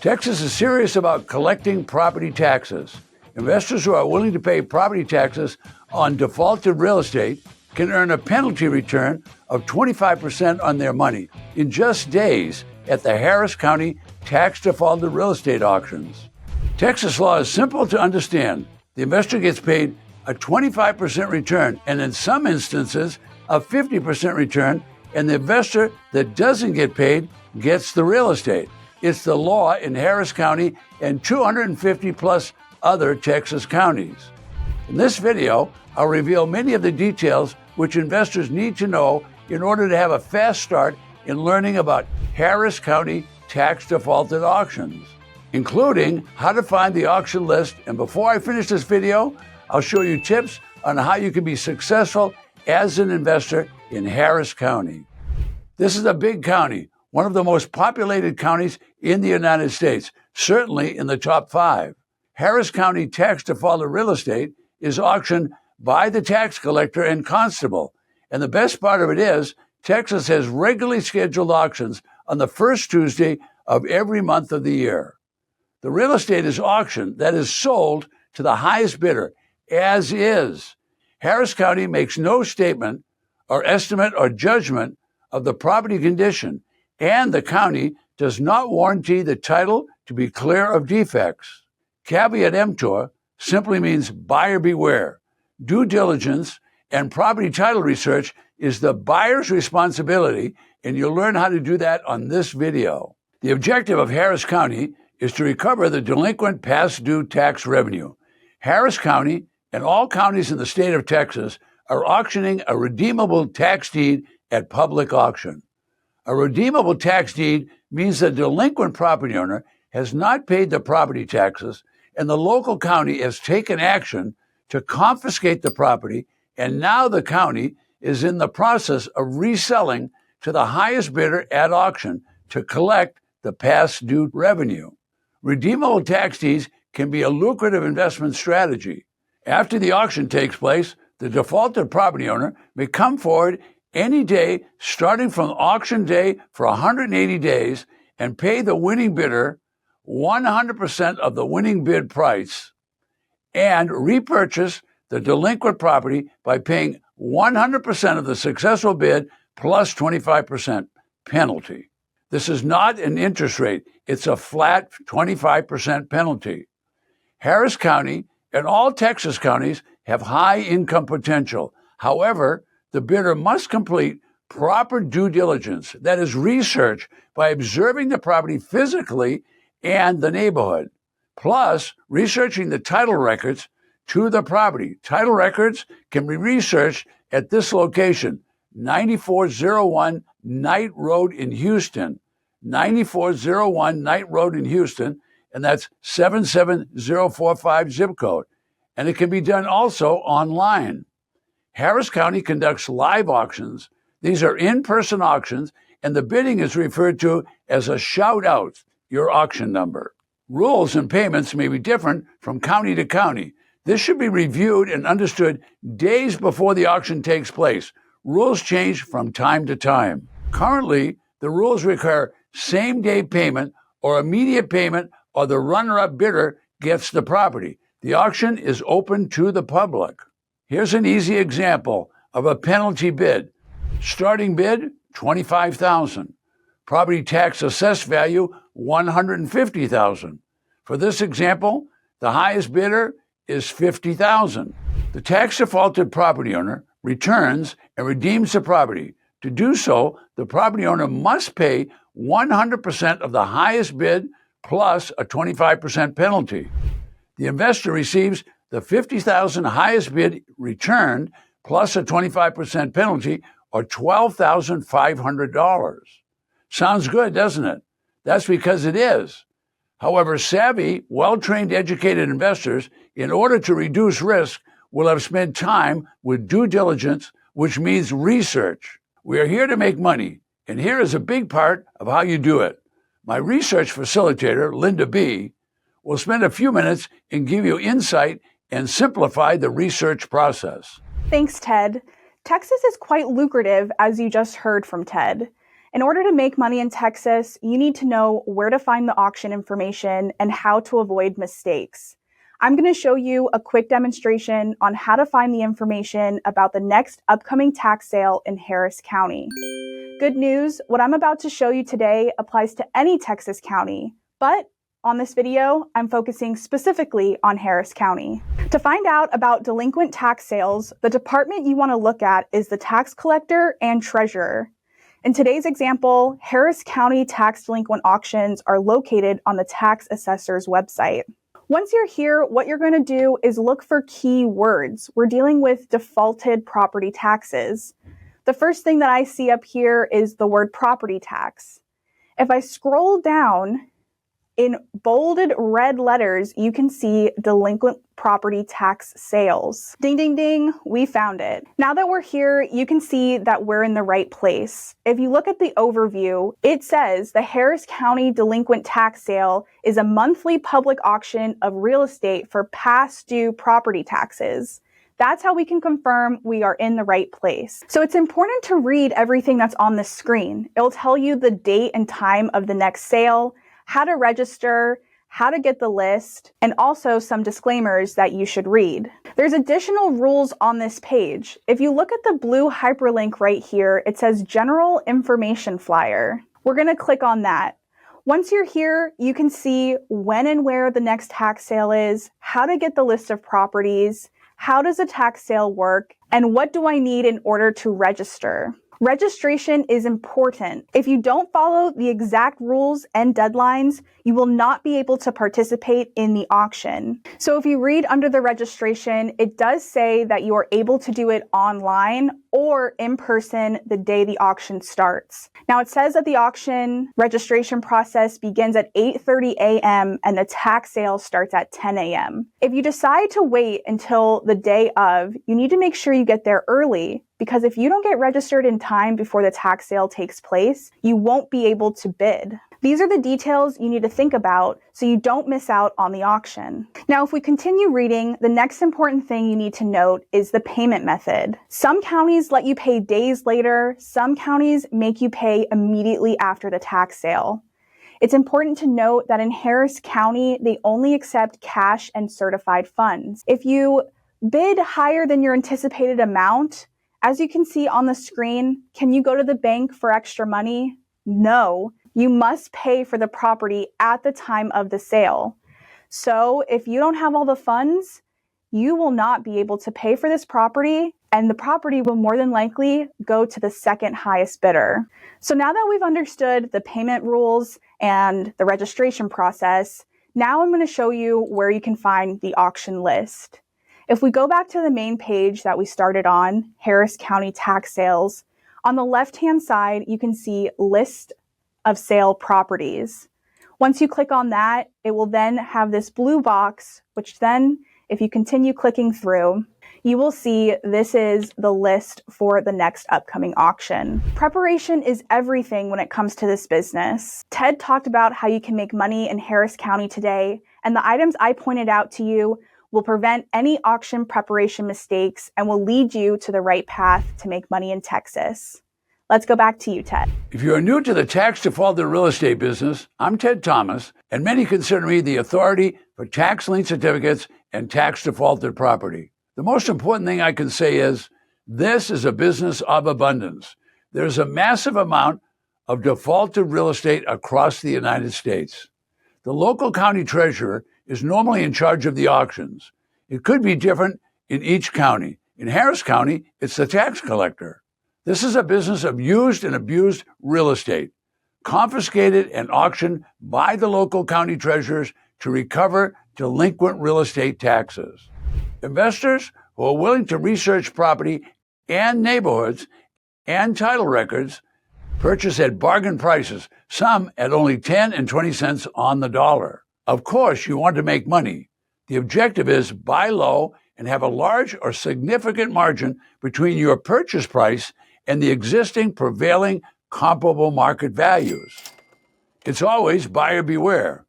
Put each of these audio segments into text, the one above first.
Texas is serious about collecting property taxes. Investors who are willing to pay property taxes on defaulted real estate can earn a penalty return of 25% on their money in just days at the Harris County tax defaulted real estate auctions. Texas law is simple to understand. The investor gets paid a 25% return, and in some instances, a 50% return, and the investor that doesn't get paid gets the real estate. It's the law in Harris County and 250 plus other Texas counties. In this video, I'll reveal many of the details which investors need to know in order to have a fast start in learning about Harris County tax defaulted auctions, including how to find the auction list. And before I finish this video, I'll show you tips on how you can be successful as an investor in Harris County. This is a big county, one of the most populated counties in the United States, certainly in the top 5. Harris County tax defaulted real estate is auctioned by the tax collector and constable. And the best part of it is, Texas has regularly scheduled auctions on the first Tuesday of every month of the year. The real estate is auctioned, that is sold to the highest bidder, as is. Harris County makes no statement or estimate or judgment of the property condition, and the county does not warranty the title to be clear of defects. Caveat emptor simply means buyer beware. Due diligence and property title research is the buyer's responsibility, and you'll learn how to do that on this video. The objective of Harris County is to recover the delinquent past due tax revenue. Harris County and all counties in the state of Texas are auctioning a redeemable tax deed at public auction. A redeemable tax deed means the delinquent property owner has not paid the property taxes, and the local county has taken action to confiscate the property, and now the county is in the process of reselling to the highest bidder at auction to collect the past due revenue. Redeemable tax deeds can be a lucrative investment strategy. After the auction takes place, the defaulted property owner may come forward any day starting from auction day for 180 days and pay the winning bidder 100% of the winning bid price and repurchase the delinquent property by paying 100% of the successful bid plus 25% penalty. This is not an interest rate. It's a flat 25% penalty. Harris County and all Texas counties have high income potential. However, the bidder must complete proper due diligence, that is research, by observing the property physically and the neighborhood, plus researching the title records to the property. Title records can be researched at this location, 9401 Knight Road in Houston, 9401 Knight Road in Houston, and that's 77045 zip code. And it can be done also online. Harris County conducts live auctions. These are in-person auctions, and the bidding is referred to as a shout-out, your auction number. Rules and payments may be different from county to county. This should be reviewed and understood days before the auction takes place. Rules change from time to time. Currently, the rules require same-day payment or immediate payment, or the runner-up bidder gets the property. The auction is open to the public. Here's an easy example of a penalty bid. Starting bid, $25,000. Property tax assessed value, $150,000. For this example, the highest bidder is $50,000. The tax defaulted property owner returns and redeems the property. To do so, the property owner must pay 100% of the highest bid plus a 25% penalty. The investor receives the $50,000 highest bid returned plus a 25% penalty, or $12,500. Sounds good, doesn't it? That's because it is. However, savvy, well-trained, educated investors, in order to reduce risk, will have spent time with due diligence, which means research. We are here to make money, and here is a big part of how you do it. My research facilitator, Linda B., will spend a few minutes and give you insight and simplify the research process. Thanks, Ted. Texas is quite lucrative, as you just heard from Ted. In order to make money in Texas, you need to know where to find the auction information and how to avoid mistakes. I'm going to show you a quick demonstration on how to find the information about the next upcoming tax sale in Harris County. Good news, what I'm about to show you today applies to any Texas county, but on this video, I'm focusing specifically on Harris County. To find out about delinquent tax sales, the department you want to look at is the tax collector and treasurer. In today's example, Harris County tax delinquent auctions are located on the tax assessor's website. Once you're here, what you're going to do is look for key words. We're dealing with defaulted property taxes. The first thing that I see up here is the word property tax. If I scroll down, in bolded red letters, you can see delinquent property tax sales. Ding, ding, ding, we found it. Now that we're here, you can see that we're in the right place. If you look at the overview, it says the Harris County delinquent tax sale is a monthly public auction of real estate for past due property taxes. That's how we can confirm we are in the right place. So it's important to read everything that's on the screen. It'll tell you the date and time of the next sale, how to register, how to get the list, and also some disclaimers that you should read. There's additional rules on this page. If you look at the blue hyperlink right here, it says General Information Flyer. We're going to click on that. Once you're here, you can see when and where the next tax sale is, how to get the list of properties, how does a tax sale work, and what do I need in order to register. Registration is important. If you don't follow the exact rules and deadlines, you will not be able to participate in the auction. So if you read under the registration, it does say that you are able to do it online or in person the day the auction starts. Now it says that the auction registration process begins at 8:30 a.m. and the tax sale starts at 10 a.m. If you decide to wait until the day of, you need to make sure you get there early, because if you don't get registered in time before the tax sale takes place, you won't be able to bid. These are the details you need to think about so you don't miss out on the auction. Now, if we continue reading, the next important thing you need to note is the payment method. Some counties let you pay days later. Some counties make you pay immediately after the tax sale. It's important to note that in Harris County, they only accept cash and certified funds. If you bid higher than your anticipated amount, as you can see on the screen, can you go to the bank for extra money? No. You must pay for the property at the time of the sale. So if you don't have all the funds, you will not be able to pay for this property, and the property will more than likely go to the second highest bidder. So now that we've understood the payment rules and the registration process, now I'm going to show you where you can find the auction list. If we go back to the main page that we started on, Harris County tax sales, on the left-hand side, you can see list of sale properties. Once you click on that, it will then have this blue box, which then, if you continue clicking through, you will see this is the list for the next upcoming auction. Preparation is everything when it comes to this business. Ted talked about how you can make money in Harris County today, and the items I pointed out to you will prevent any auction preparation mistakes and will lead you to the right path to make money in Texas. Let's go back to you, Ted. If you are new to the tax defaulted real estate business, I'm Ted Thomas, and many consider me the authority for tax lien certificates and tax defaulted property. The most important thing I can say is this is a business of abundance. There's a massive amount of defaulted real estate across the United States. The local county treasurer is normally in charge of the auctions. It could be different in each county. In Harris County, it's the tax collector. This is a business of used and abused real estate, confiscated and auctioned by the local county treasurers to recover delinquent real estate taxes. Investors who are willing to research property and neighborhoods and title records purchase at bargain prices, some at only 10 and 20 cents on the dollar. Of course, you want to make money. The objective is buy low and have a large or significant margin between your purchase price and the existing prevailing comparable market values. It's always buyer beware.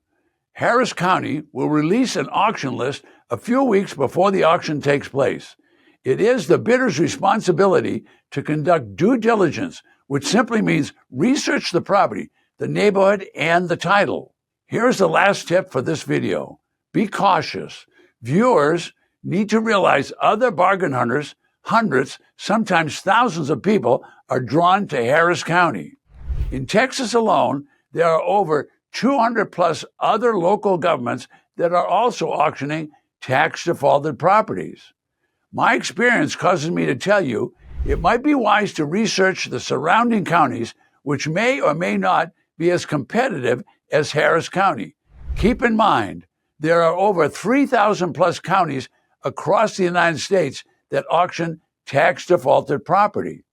Harris County will release an auction list a few weeks before the auction takes place. It is the bidder's responsibility to conduct due diligence, which simply means research the property, the neighborhood, and the title. Here's the last tip for this video. Be cautious. Viewers need to realize other bargain hunters, hundreds, sometimes thousands of people are drawn to Harris County. In Texas alone, there are over 200 plus other local governments that are also auctioning tax defaulted properties. My experience causes me to tell you it might be wise to research the surrounding counties, which may or may not be as competitive as Harris County. Keep in mind, there are over 3,000 plus counties across the United States that auction tax defaulted property.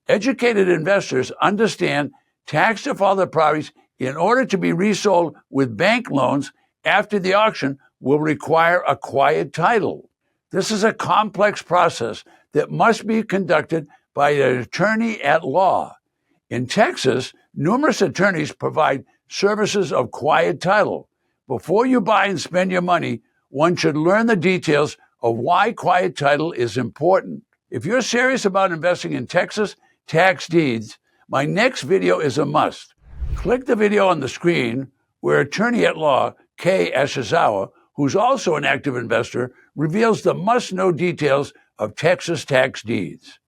Educated investors understand tax defaulted properties, in order to be resold with bank loans after the auction, will require a quiet title. This is a complex process that must be conducted by an attorney at law. In Texas, numerous attorneys provide services of quiet title. Before you buy and spend your money, one should learn the details of why quiet title is important. If you're serious about investing in Texas tax deeds, my next video is a must. Click the video on the screen where attorney at law Kay Ashizawa, who's also an active investor, reveals the must-know details of Texas tax deeds.